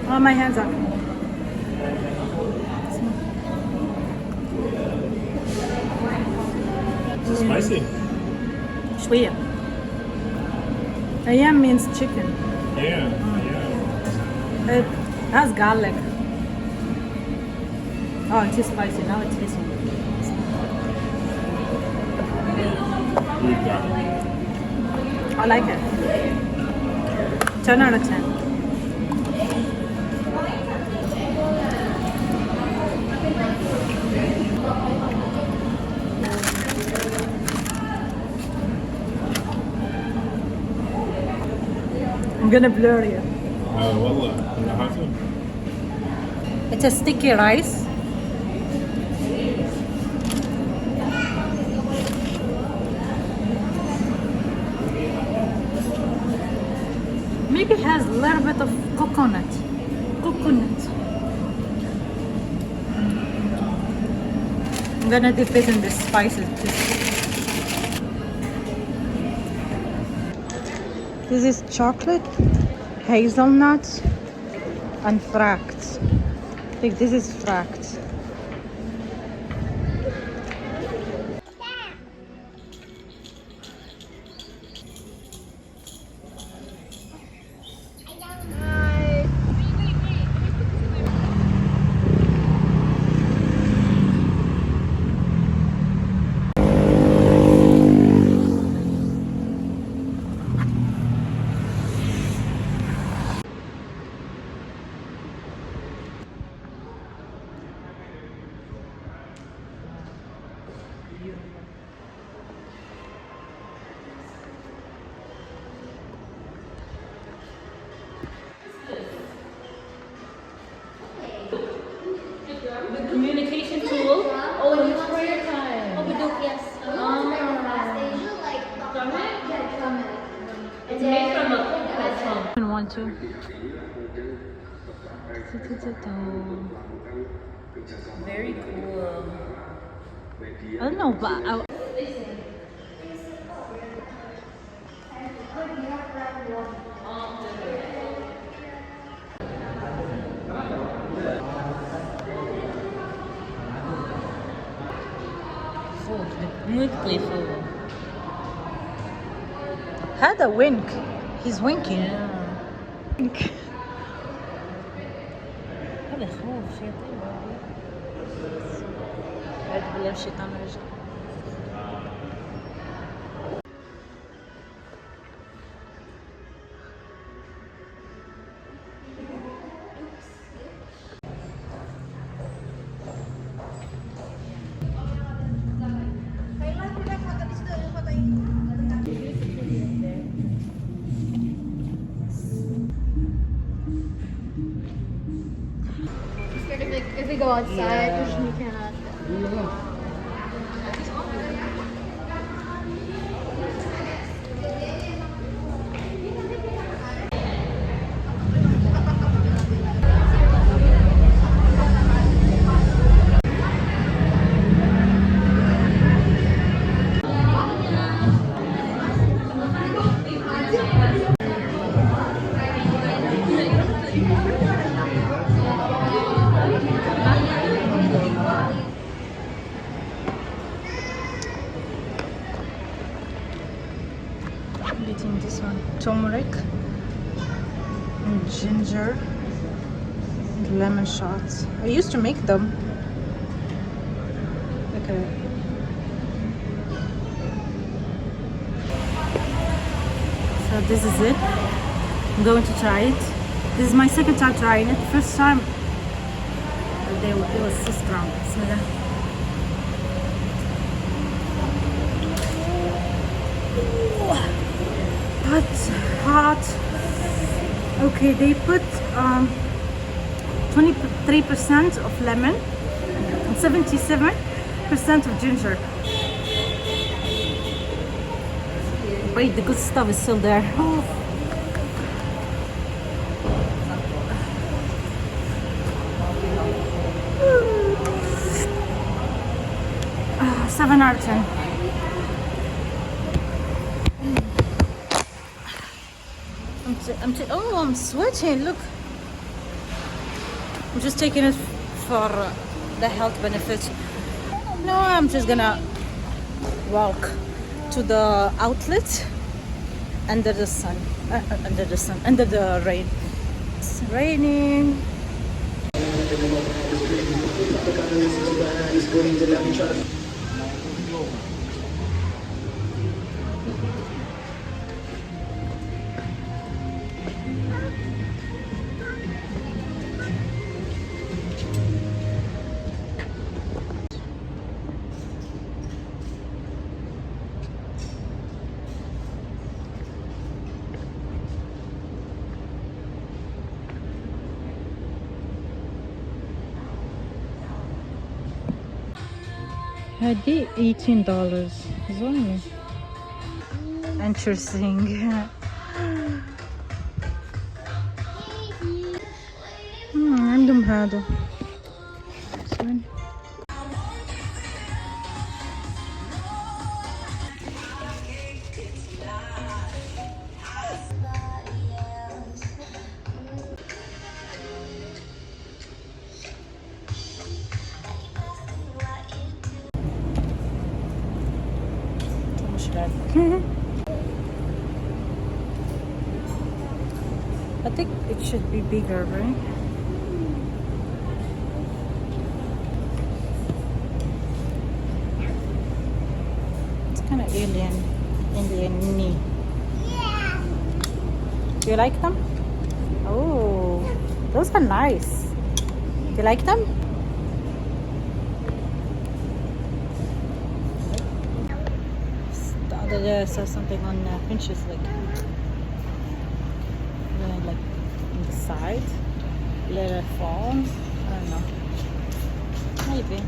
Oh, my hands are. It's spicy. شوية. Ayam means chicken. Yeah. It has garlic. Oh, it is spicy. Now it's this one. I like it. 10 out of 10. I'm gonna blur you. والله أنا حاطط. It's a sticky rice. Maybe it has a little bit of coconut. I'm gonna dip it in the spices too. This is chocolate, hazelnuts, and fract. I think this is fract. The communication tool. Oh, it's prayer time. Oh, we do, yes. It's made from a phone. Want to? Very cool. I don't know, but Muito playful. هذا wink. He's winking. Wink. هذا خوف شيطان. أعوذ بالله من الشيطان الرجيم. If we go outside, we cannot. Getting this one, turmeric and ginger and lemon shots. I used to make them. Okay. So this is it. I'm going to try it. This is my second time trying it. First time, it was so strong. Bismillah. Hot. Okay, they put 23% of lemon and 77% of ginger. Wait, the good stuff is still there. Oh. 7 out of 10. I'm sweating, look. I'm just taking it for the health benefits. No, I'm just gonna walk to the outlet under the sun, under the rain. It's raining. هدي $18 زوينة. Interesting. عندهم هذا زين. I think it should be bigger, right? It's kind of alien-y. Do you like them? Oh, those are nice. Do you like them? The other day I saw something on Pinterest like on the side, let it fall. I don't know. Maybe.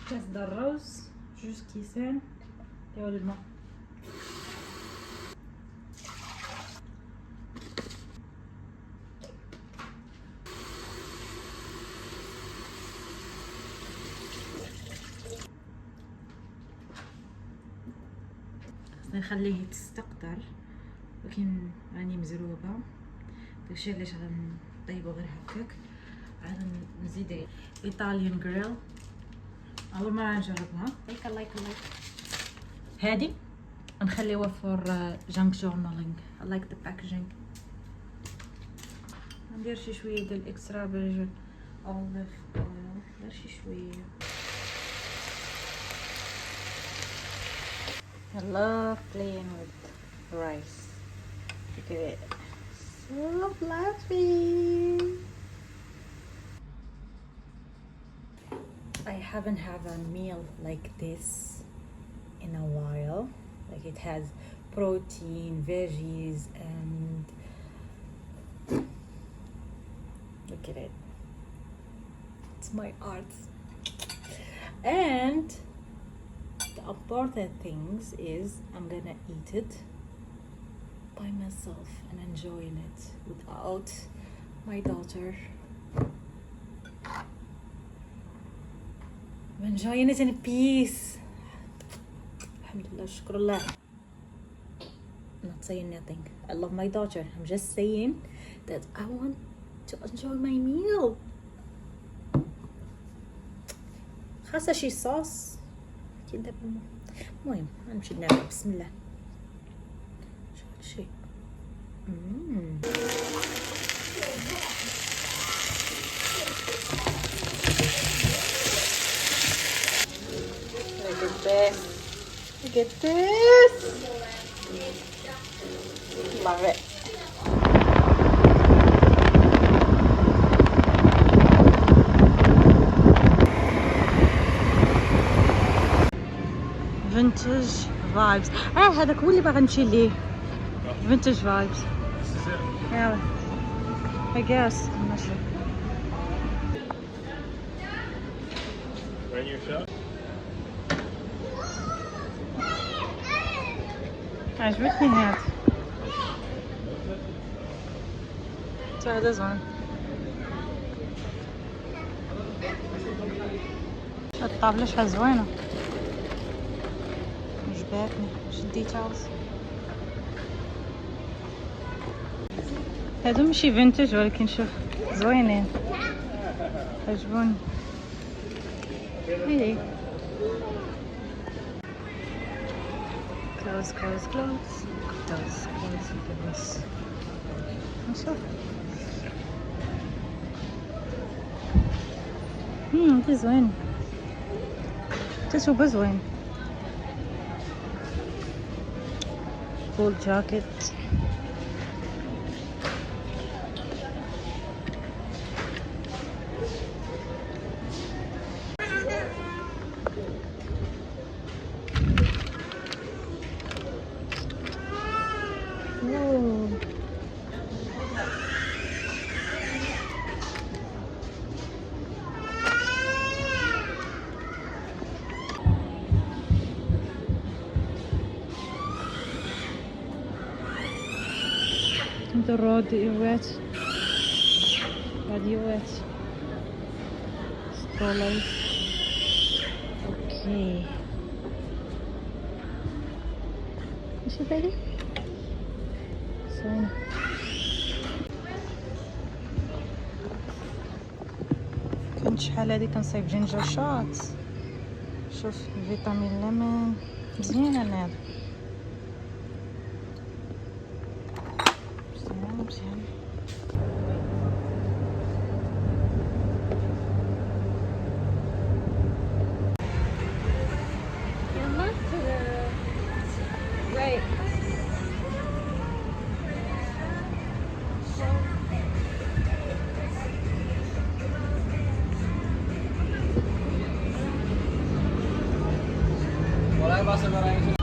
Just the rose, jusqu'ici, théoriquement. نخليه يتستقطر، ولكن راني مزروبة داكشي علاش غنطيبو غير هكاك. عاد نزيد ايطاليان جريل، اول مرة نجربها. لايك هادي نخليوها فور جانك جورنالينغ. I like the packaging. ندير شي شوية ديال اكسترا فيرجين اوليف اويل، ندير شي شوية. I love playing with rice. Look at it. So fluffy. I haven't had a meal like this in a while. Like it has protein, veggies, and look at it. It's my art. And the important things is I'm gonna eat it by myself and enjoying it without my daughter. I'm enjoying it in peace. Alhamdulillah, shukrullah. I'm not saying nothing. I love my daughter. I'm just saying that I want to enjoy my meal. خاصة شي صوص كده. المهم نمشي نلعب. بسم الله. شو هادشي؟ best. Look at this. Love it. Vintage vibes. هذاك هو اللي باغا نمشي ليه. Vintage vibes. This is it. Yeah. I guess. I'm not sure. Right in your shop? عجبتني هاد. So هذا زوين. الطابلة شحال زوينة. عجبتني. واش الديتيلز. هادو ماشي فينتج ولكن شوف زوينين. عجبوني. هاي. Clothes. Look at this. نشوف. هذا زوين. تشوفه زوين. Full jacket. Whoa. The road wet. Radio wet. Strollers. Okay. Is it ready? So. كنت شحال هادي كنصايب جينجر شوت. شوف فيتامين ليمون مزيانه هذا. مزيان. Right. Boleh bahasa Korea